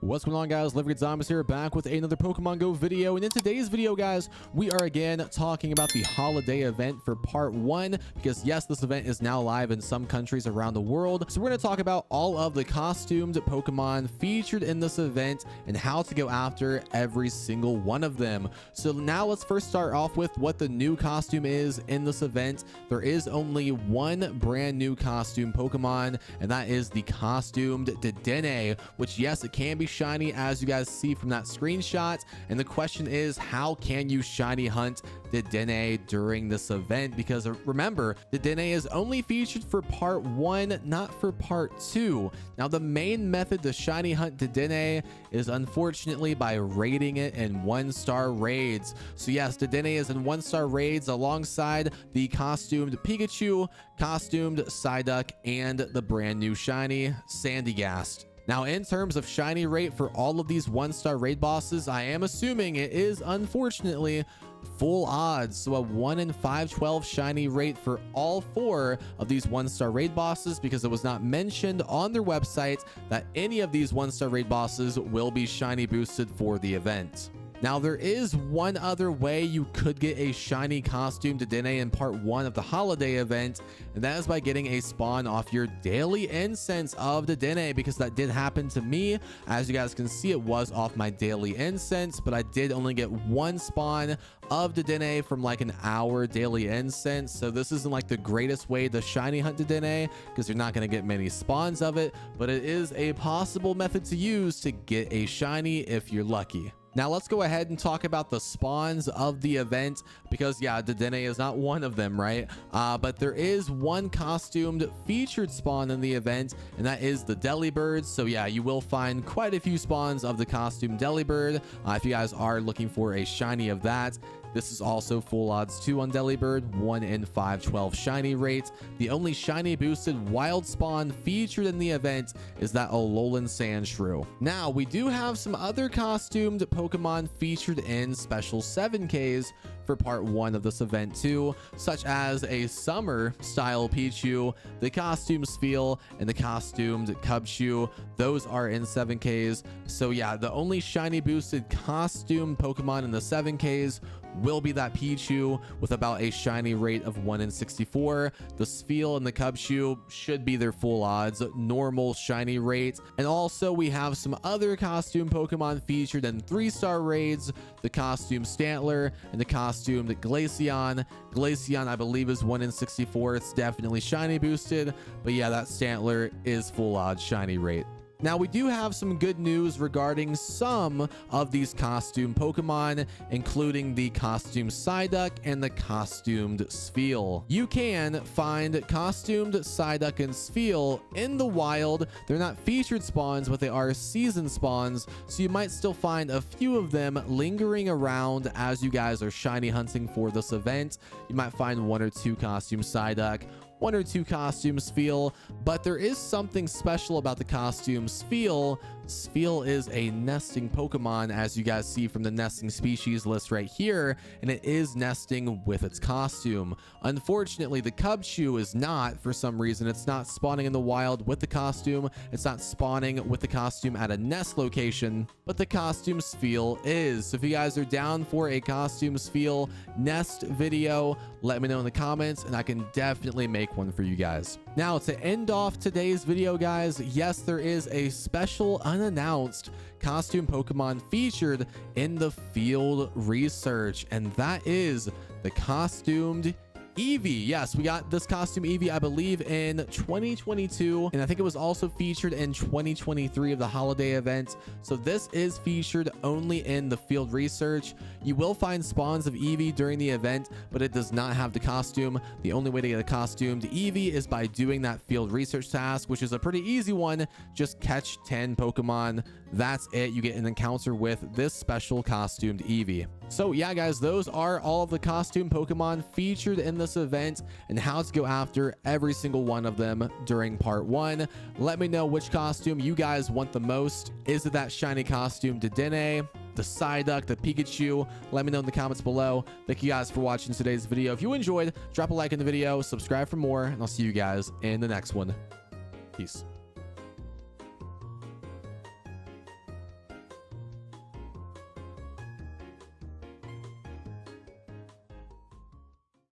What's going on, guys? Livered Zombies here, back with another Pokemon Go video. And in today's video, guys, we are again talking about the holiday event for part 1, because yes, this event is now live in some countries around the world. So we're going to talk about all of the costumed Pokemon featured in this event and how to go after every single one of them. So now let's first start off with what the new costume is in this event. There is only one brand new costume Pokemon, and that is the Costumed Dedenne, which yes, it can be shiny, as you guys see from that screenshot. And the question is, how can you shiny hunt Dedenne during this event? Because remember, Dedenne is only featured for part 1, not for part 2. Now, the main method to shiny hunt Dedenne is unfortunately by raiding it in 1-star raids. So yes, Dedenne is in 1-star raids alongside the costumed Pikachu, costumed Psyduck, and the brand new shiny Sandygast. Now, in terms of shiny rate for all of these 1-star raid bosses, I am assuming it is unfortunately full odds. So a 1 in 512 shiny rate for all 4 of these 1-star raid bosses, because it was not mentioned on their website that any of these 1-star raid bosses will be shiny boosted for the event. Now, there is one other way you could get a shiny costume Dedenne in part 1 of the holiday event, and that is by getting a spawn off your daily incense of Dedenne, because that did happen to me. As you guys can see, it was off my daily incense, but I did only get one spawn of Dedenne from like an hour daily incense. So this isn't like the greatest way to shiny hunt Dedenne, because you're not going to get many spawns of it, but it is a possible method to use to get a shiny if you're lucky. Now let's go ahead and talk about the spawns of the event, because yeah, Dedenne is not one of them, right? But there is one costumed featured spawn in the event, and that is the Delibird. So yeah, you will find quite a few spawns of the costumed Delibird if you guys are looking for a shiny of that. This is also full odds too on Delibird, 1 in 512 shiny rate. The only shiny boosted wild spawn featured in the event is that Alolan Sandshrew. Now, we do have some other costumed Pokemon featured in special 7Ks for part 1 of this event too, such as a summer style Pichu, the costumed Spheal, and the costumed Cubchoo. Those are in 7Ks. So yeah, the only shiny boosted costume Pokemon in the 7Ks will be that Pichu with about a shiny rate of 1 in 64. The Spheal and the Cubchoo should be their full odds, normal shiny rate. And also we have some other costume Pokemon featured in 3-star raids, the costume Stantler and the costumed Glaceon. Glaceon, I believe, is 1 in 64. It's definitely shiny boosted, but yeah, that Stantler is full odds shiny rate. Now, we do have some good news regarding some of these costume Pokemon, including the costumed Psyduck and the costumed Spheal. You can find costumed Psyduck and Spheal in the wild. They're not featured spawns, but they are season spawns, so you might still find a few of them lingering around as you guys are shiny hunting for this event. You might find 1 or 2 costume Psyduck, 1 or 2 costume Spheal, but there is something special about the costume Spheal. Spheal is a nesting Pokemon, as you guys see from the nesting species list right here, and it is nesting with its costume. Unfortunately, the Cubchoo is not. For some reason, it's not spawning in the wild with the costume. It's not spawning with the costume at a nest location, but the costume Spheal is. So if you guys are down for a costume Spheal nest video, let me know in the comments, and I can definitely make one for you guys. Now, to end off today's video, guys, yes, there is a special unannounced costume Pokemon featured in the field research, and that is the costumed Eevee. Yes, we got this costume Eevee, I believe, in 2022, and I think it was also featured in 2023 of the holiday event. So this is featured only in the field research. You will find spawns of Eevee during the event, but it does not have the costume. The only way to get a costumed Eevee is by doing that field research task, which is a pretty easy one. Just catch 10 Pokemon. That's it. You get an encounter with this special costumed Eevee. So yeah, guys, those are all of the costume Pokemon featured in this event and how to go after every single one of them during part 1. Let me know which costume you guys want the most. Is it that shiny costume Dedenne, the Psyduck, the Pikachu? Let me know in the comments below. Thank you guys for watching today's video. If you enjoyed, drop a like in the video, subscribe for more, and I'll see you guys in the next one. Peace.